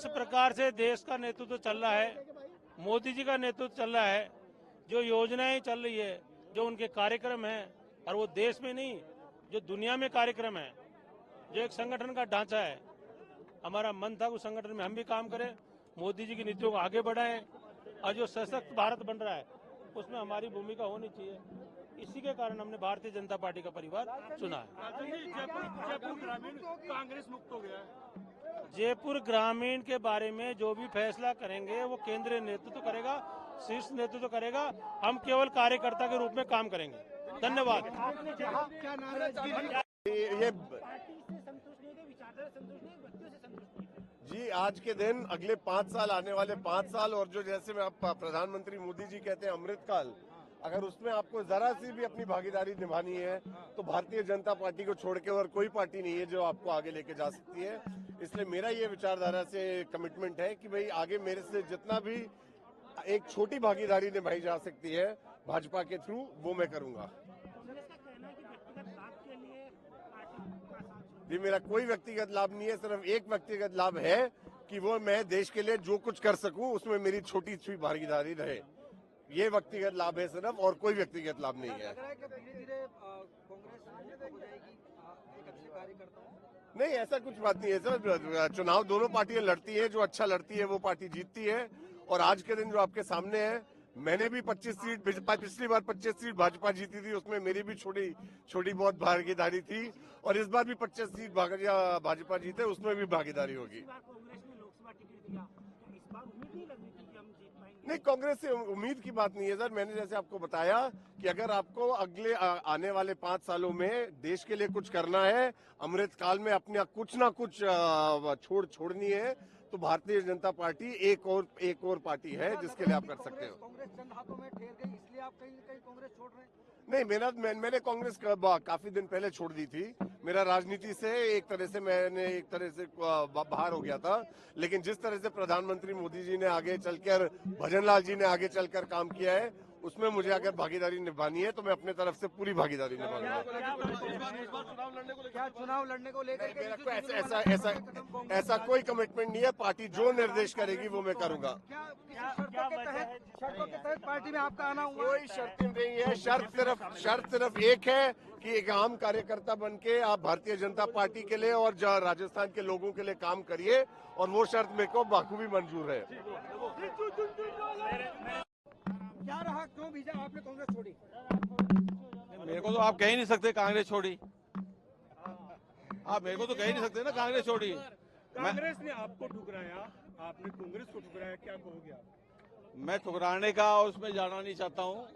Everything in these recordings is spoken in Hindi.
जिस प्रकार से देश का नेतृत्व चल रहा है, मोदी जी का नेतृत्व चल रहा है, जो योजनाएं चल रही है, जो उनके कार्यक्रम हैं, और वो देश में नहीं जो दुनिया में कार्यक्रम है, जो एक संगठन का ढांचा है, हमारा मन था उस संगठन में हम भी काम करें, मोदी जी की नीतियों को आगे बढ़ाएं, और जो सशक्त भारत बन रहा है उसमें हमारी भूमिका होनी चाहिए। इसी के कारण हमने भारतीय जनता पार्टी का परिवार चुना है। जयपुर ग्रामीण कांग्रेस मुक्त हो गया है। जयपुर ग्रामीण के बारे में जो भी फैसला करेंगे वो केंद्रीय नेतृत्व करेगा, शीर्ष नेतृत्व करेगा। हम केवल कार्यकर्ता के रूप में काम करेंगे। धन्यवाद। ये जी आज के दिन अगले 5 साल, आने वाले 5 साल, और जो जैसे में आप प्रधानमंत्री मोदी जी कहते हैं अमृतकाल, अगर उसमें आपको जरा सी भी अपनी भागीदारी निभानी है तो भारतीय जनता पार्टी को छोड़ के और कोई पार्टी नहीं है जो आपको आगे लेके जा सकती है। इसलिए मेरा ये विचारधारा से कमिटमेंट है कि भाई आगे मेरे से जितना भी एक छोटी भागीदारी निभाई जा सकती है भाजपा के थ्रू, वो मैं करूंगा। जी मेरा कोई व्यक्तिगत लाभ नहीं है, सिर्फ एक व्यक्तिगत लाभ है कि वो मैं देश के लिए जो कुछ कर सकूं उसमें मेरी छोटी सी भागीदारी रहे। ये व्यक्तिगत लाभ है सिर्फ, और कोई व्यक्तिगत लाभ नहीं है। नहीं, ऐसा कुछ बात नहीं है सर। चुनाव दोनों पार्टियां लड़ती है, जो अच्छा लड़ती है वो पार्टी जीतती है। और आज के दिन जो आपके सामने है, मैंने भी 25 सीट, पिछली बार 25 सीट भाजपा जीती थी, उसमें मेरी भी छोटी बहुत भागीदारी थी, और इस बार भी 25 सीट भाजपा जीते, उसमें भी भागीदारी होगी। नहीं, कांग्रेस से उम्मीद की बात नहीं है सर। मैंने जैसे आपको बताया कि अगर आपको अगले आने वाले 5 सालों में देश के लिए कुछ करना है, अमृत काल में अपने कुछ ना कुछ छोड़नी है, तो भारतीय जनता पार्टी एक और पार्टी है जिसके लिए आप कर सकते हो। कांग्रेस चंद हाथों में ठहर गई, इसलिए आप कहीं न कहीं कांग्रेस छोड़ रहे हैं? नहीं, मैंने कांग्रेस काफी दिन पहले छोड़ दी थी। मेरा राजनीति से एक तरह से बाहर हो गया था, लेकिन जिस तरह से प्रधानमंत्री मोदी जी ने आगे चलकर, भजनलाल जी ने आगे चलकर काम किया है, उसमें मुझे अगर भागीदारी निभानी है तो मैं अपने तरफ से पूरी भागीदारी निभाऊंगा। क्या चुनाव लड़ने को लेकर मेरा कोई ऐसा कोई कमिटमेंट नहीं है। पार्टी जो निर्देश करेगी वो मैं करूंगा। क्या शर्तों के तहत पार्टी में आपका आना हुआ? कोई शर्त नहीं है। शर्त सिर्फ एक है कि एक आम कार्यकर्ता बन के आप भारतीय जनता पार्टी के लिए और राजस्थान के लोगों के लिए काम करिए, और वो शर्त मेरे को बाखूबी मंजूर है। क्या रहा, क्यों भेजा आपने कांग्रेस छोड़ी? मेरे को तो आप कह ही नहीं सकते कांग्रेस छोड़ी। आप मेरे को तो कह ही नहीं सकते ना कांग्रेस छोड़ी। कांग्रेस ने आपको ठुकराया, आपने कांग्रेस को ठुकराया, क्या कहोगे आप? मैं ठुकराने का और उसमें जाना नहीं चाहता हूँ।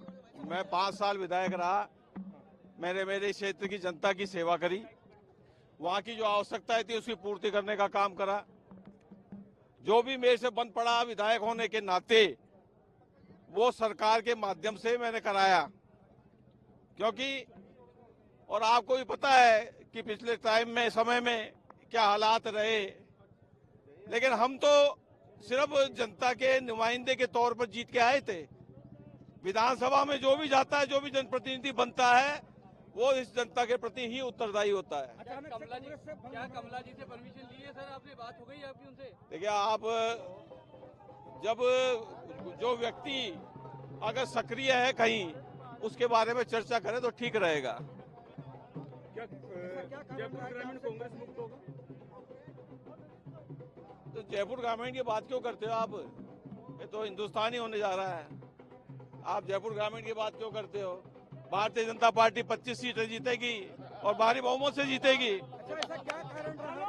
मैं 5 साल विधायक रहा, मैंने मेरे क्षेत्र की जनता की सेवा करी, वहाँ की जो आवश्यकताएं थी उसकी पूर्ति करने का काम करा। जो भी मेरे से बन पड़ा विधायक होने के नाते, वो सरकार के माध्यम से मैंने कराया। क्योंकि और आपको भी पता है कि पिछले समय में क्या हालात रहे, लेकिन हम तो सिर्फ जनता के नुमाइंदे के तौर पर जीत के आए थे। विधानसभा में जो भी जाता है, जो भी जनप्रतिनिधि बनता है, वो इस जनता के प्रति ही उत्तरदायी होता है। क्या कमला जी से परमिशन ली है सर आपने? बात हो गई आपकी उनसे? देखिए, आप जब जो व्यक्ति अगर सक्रिय है कहीं, उसके बारे में चर्चा करें तो ठीक रहेगा। क्या जयपुर ग्रामीण कांग्रेस मुक्त होगा? तो जयपुर ग्रामीण की बात क्यों करते हो आप? ये तो हिंदुस्तान ही होने जा रहा है। आप जयपुर ग्रामीण की बात क्यों करते हो? भारतीय जनता पार्टी 25 सीटें जीतेगी और भारी बहुमत से जीतेगी। ऐसा क्या कारण रहा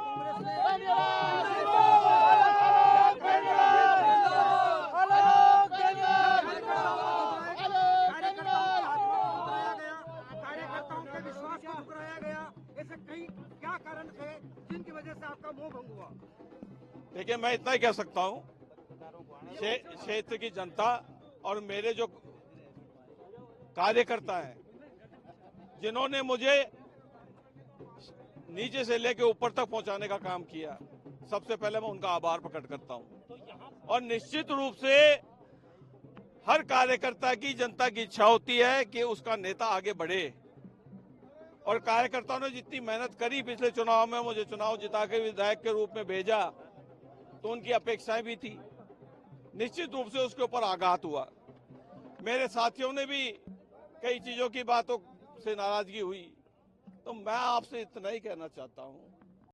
कार्यकर्ताओं के विश्वास को ठुकराया गया? ऐसे कई क्या कारण थे जिनकी वजह से आपका मोह भंग हुआ? देखिए, मैं इतना ही कह सकता हूँ, क्षेत्र की जनता और मेरे जो कार्यकर्ता हैं, जिन्होंने मुझे नीचे से लेकर ऊपर तक पहुंचाने का काम किया, सबसे पहले मैं उनका आभार प्रकट करता हूं। और निश्चित रूप से हर कार्यकर्ता की, जनता की इच्छा होती है कि उसका नेता आगे बढ़े। और कार्यकर्ताओं ने जितनी मेहनत करी पिछले चुनाव में, मुझे चुनाव जिता के विधायक के रूप में भेजा, तो उनकी अपेक्षाएं भी थी। निश्चित रूप से उसके ऊपर आघात हुआ। मेरे साथियों ने भी कई चीजों की बातों से नाराजगी हुई। तो मैं आपसे इतना ही कहना चाहता हूं